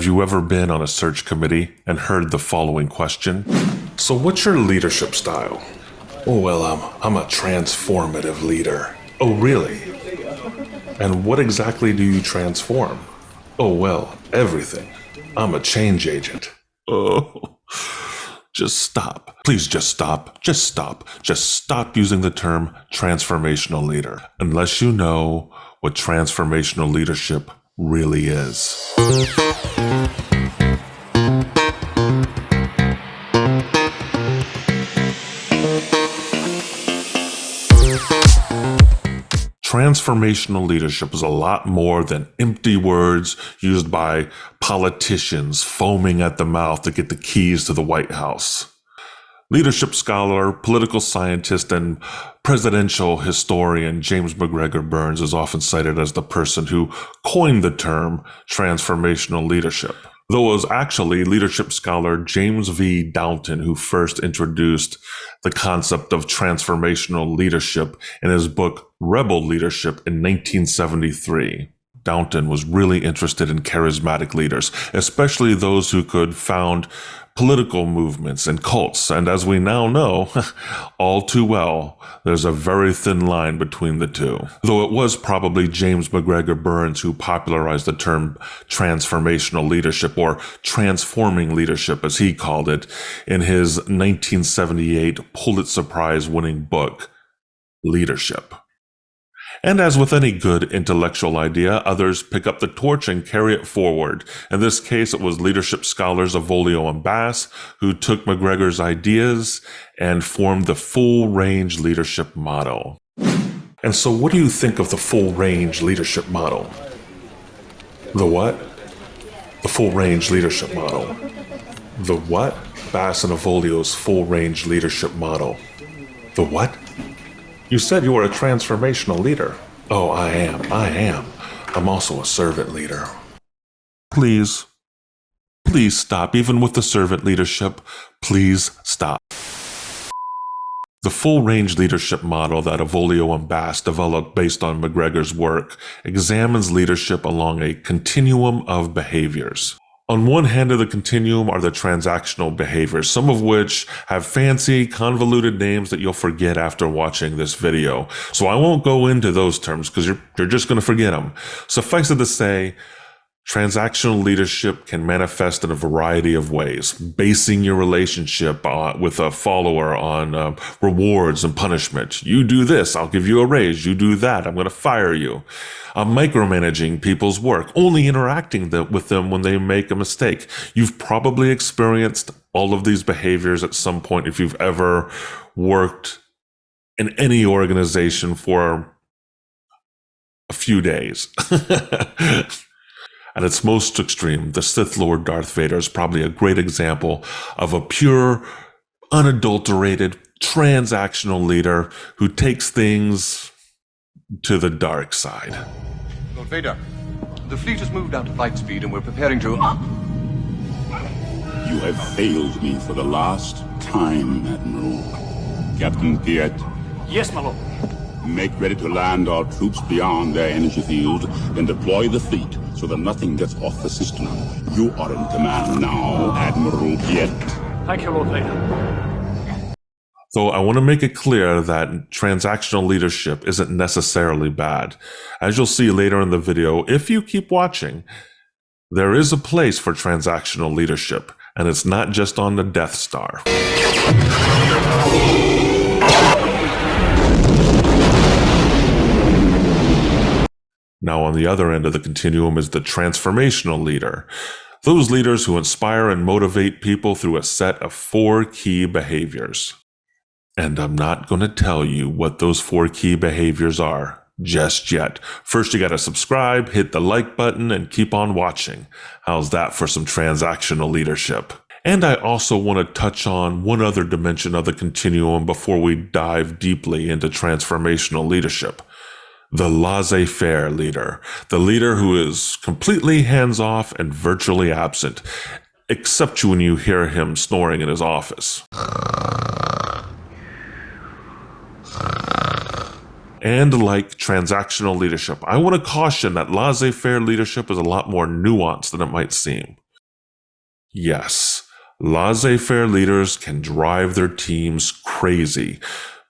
you ever been on a search committee and heard the following question? So what's your leadership style? Oh, well, I'm a transformative leader. Oh, really? And what exactly do you transform? Oh, well, everything. I'm a change agent. Oh, just stop. Please just stop. Just stop. Just stop using the term transformational leader, unless you know what transformational leadership really is. Transformational leadership is a lot more than empty words used by politicians foaming at the mouth to get the keys to the White House. Leadership scholar, political scientist, and presidential historian James McGregor Burns is often cited as the person who coined the term transformational leadership, though it was actually leadership scholar James V. Downton who first introduced the concept of transformational leadership in his book Rebel Leadership in 1973. Downton was really interested in charismatic leaders, especially those who could found political movements and cults. And as we now know, all too well, there's a very thin line between the two. Though it was probably James McGregor Burns who popularized the term transformational leadership, or transforming leadership as he called it, in his 1978 Pulitzer Prize winning book, Leadership. And as with any good intellectual idea, others pick up the torch and carry it forward. In this case, it was leadership scholars Avolio and Bass who took McGregor's ideas and formed the full-range leadership model. And so what do you think of the full-range leadership model? The what? The full-range leadership model. The what? Bass and Avolio's full-range leadership model. The what? You said you were a transformational leader. Oh, I am. I'm also a servant leader. Please stop. Even with the servant leadership, please stop. The full-range leadership model that Avolio and Bass developed based on McGregor's work examines leadership along a continuum of behaviors. On one hand of the continuum are the transactional behaviors, some of which have fancy, convoluted names that you'll forget after watching this video. So I won't go into those terms because you're just going to forget them. Suffice it to say, transactional leadership can manifest in a variety of ways, basing your relationship with a follower on rewards and punishment. You do this, I'll give you a raise. You do that, I'm going to fire you. Micromanaging people's work, only interacting with them when they make a mistake. You've probably experienced all of these behaviors at some point if you've ever worked in any organization for a few days. At its most extreme, the Sith Lord Darth Vader is probably a great example of a pure, unadulterated, transactional leader who takes things to the dark side. Lord Vader, the fleet has moved down to flight speed and we're preparing to... You have failed me for the last time, Admiral. Captain Piet. Yes, my lord. Make ready to land our troops beyond their energy field and deploy the fleet so that nothing gets off the system. You are in command now, Admiral Piet. Thank you, Lord Vader. So I want to make it clear that transactional leadership isn't necessarily bad. As you'll see later in the video, if you keep watching, there is a place for transactional leadership, and it's not just on the Death Star. Now, on the other end of the continuum is the transformational leader. Those leaders who inspire and motivate people through a set of 4 key behaviors. And I'm not going to tell you what those 4 key behaviors are just yet. First, you got to subscribe, hit the like button, and keep on watching. How's that for some transactional leadership? And I also want to touch on one other dimension of the continuum before we dive deeply into transformational leadership. The laissez-faire leader, the leader who is completely hands-off and virtually absent, except when you hear him snoring in his office. And like transactional leadership, I want to caution that laissez-faire leadership is a lot more nuanced than it might seem. Yes, laissez-faire leaders can drive their teams crazy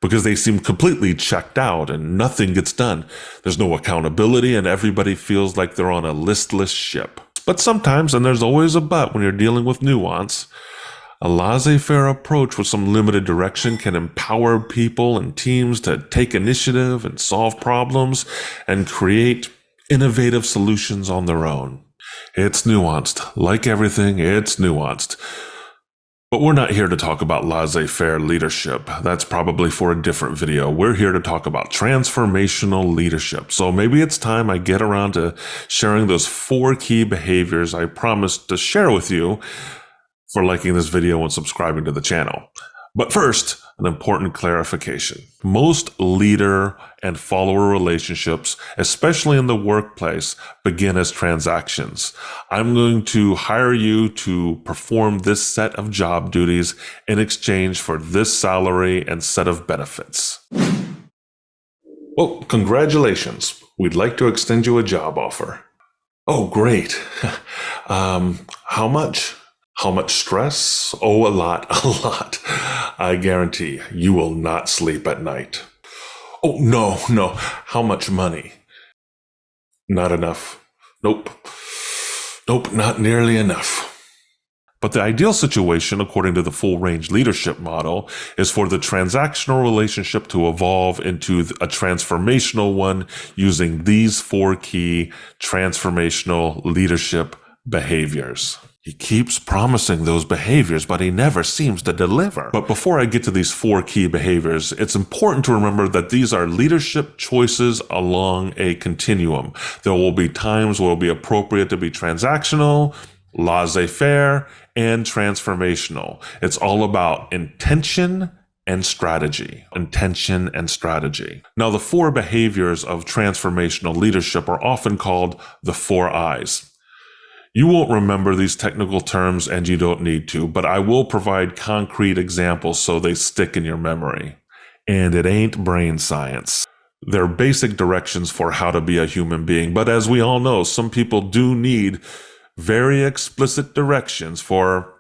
because they seem completely checked out and nothing gets done. There's no accountability and everybody feels like they're on a listless ship. But sometimes, and there's always a but when you're dealing with nuance, a laissez-faire approach with some limited direction can empower people and teams to take initiative and solve problems and create innovative solutions on their own. It's nuanced. Like everything, it's nuanced. But we're not here to talk about laissez-faire leadership. That's probably for a different video. We're here to talk about transformational leadership. So maybe it's time I get around to sharing those 4 key behaviors I promised to share with you for liking this video and subscribing to the channel. But first, an important clarification. Most leader and follower relationships, especially in the workplace, begin as transactions. I'm going to hire you to perform this set of job duties in exchange for this salary and set of benefits. Well, congratulations. We'd like to extend you a job offer. Oh, great. How much? How much stress? Oh, a lot. I guarantee you will not sleep at night. Oh, no. How much money? Not enough. Nope, not nearly enough. But the ideal situation, according to the full range leadership model, is for the transactional relationship to evolve into a transformational one using these 4 key transformational leadership behaviors. He keeps promising those behaviors, but he never seems to deliver. But before I get to these 4 key behaviors, it's important to remember that these are leadership choices along a continuum. There will be times where it will be appropriate to be transactional, laissez-faire, and transformational. It's all about intention and strategy. Intention and strategy. Now, the 4 behaviors of transformational leadership are often called the 4 I's. You won't remember these technical terms and you don't need to, but I will provide concrete examples so they stick in your memory. And it ain't brain science. They're basic directions for how to be a human being, but as we all know, some people do need very explicit directions for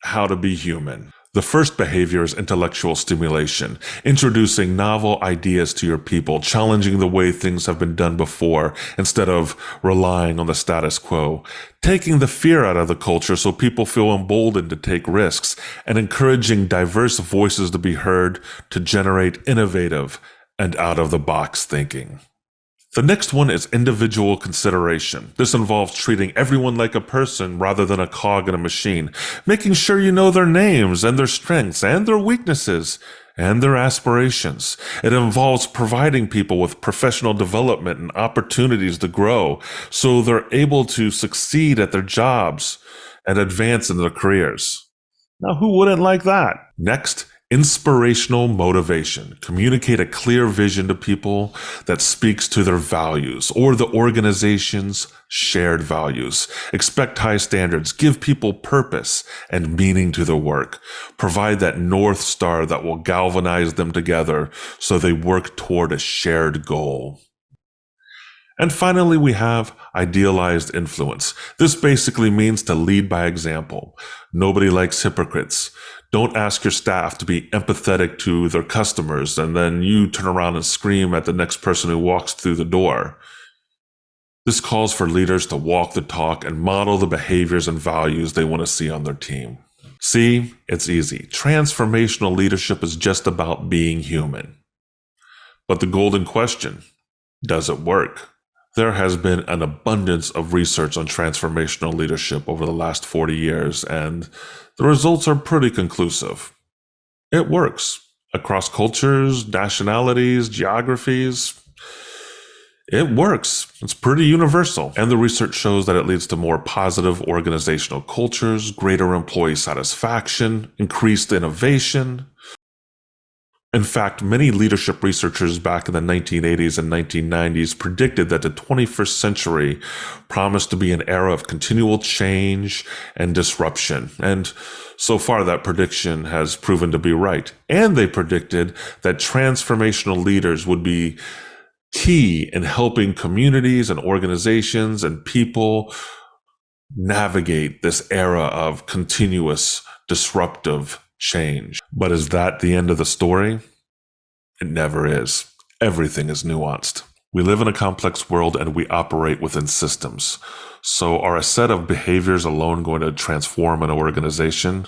how to be human. The first behavior is intellectual stimulation, introducing novel ideas to your people, challenging the way things have been done before instead of relying on the status quo, taking the fear out of the culture so people feel emboldened to take risks, and encouraging diverse voices to be heard to generate innovative and out-of-the-box thinking. The next one is individual consideration. This involves treating everyone like a person rather than a cog in a machine, making sure you know their names and their strengths and their weaknesses and their aspirations. It involves providing people with professional development and opportunities to grow so they're able to succeed at their jobs and advance in their careers. Now, who wouldn't like that? Next, inspirational motivation. Communicate a clear vision to people that speaks to their values or the organization's shared values. Expect high standards. Give people purpose and meaning to the work. Provide that North Star that will galvanize them together so they work toward a shared goal. And finally, we have idealized influence. This basically means to lead by example. Nobody likes hypocrites. Don't ask your staff to be empathetic to their customers and then you turn around and scream at the next person who walks through the door. This calls for leaders to walk the talk and model the behaviors and values they want to see on their team. See, it's easy. Transformational leadership is just about being human. But the golden question, does it work? There has been an abundance of research on transformational leadership over the last 40 years, and the results are pretty conclusive. It works across cultures, nationalities, geographies. It works. It's pretty universal. And the research shows that it leads to more positive organizational cultures, greater employee satisfaction, increased innovation. In fact, many leadership researchers back in the 1980s and 1990s predicted that the 21st century promised to be an era of continual change and disruption. And so far, that prediction has proven to be right. And they predicted that transformational leaders would be key in helping communities and organizations and people navigate this era of continuous disruptive change. But is that the end of the story? It never is. Everything is nuanced. We live in a complex world and we operate within systems. So are a set of behaviors alone going to transform an organization?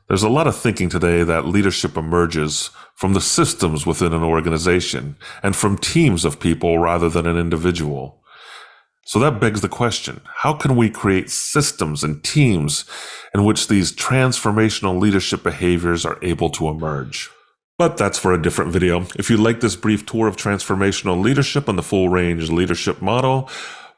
There's a lot of thinking today that leadership emerges from the systems within an organization and from teams of people rather than an individual. So that begs the question, how can we create systems and teams in which these transformational leadership behaviors are able to emerge? But that's for a different video. If you like this brief tour of transformational leadership and the full range leadership model,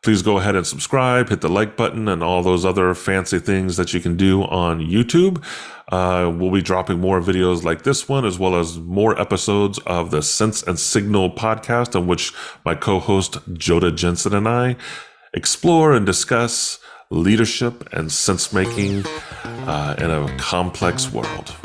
please go ahead and subscribe, hit the like button, and all those other fancy things that you can do on YouTube. We'll be dropping more videos like this one, as well as more episodes of the Sense and Signal podcast, in which my co-host Joda Jensen and I explore and discuss leadership and sense-making in a complex world.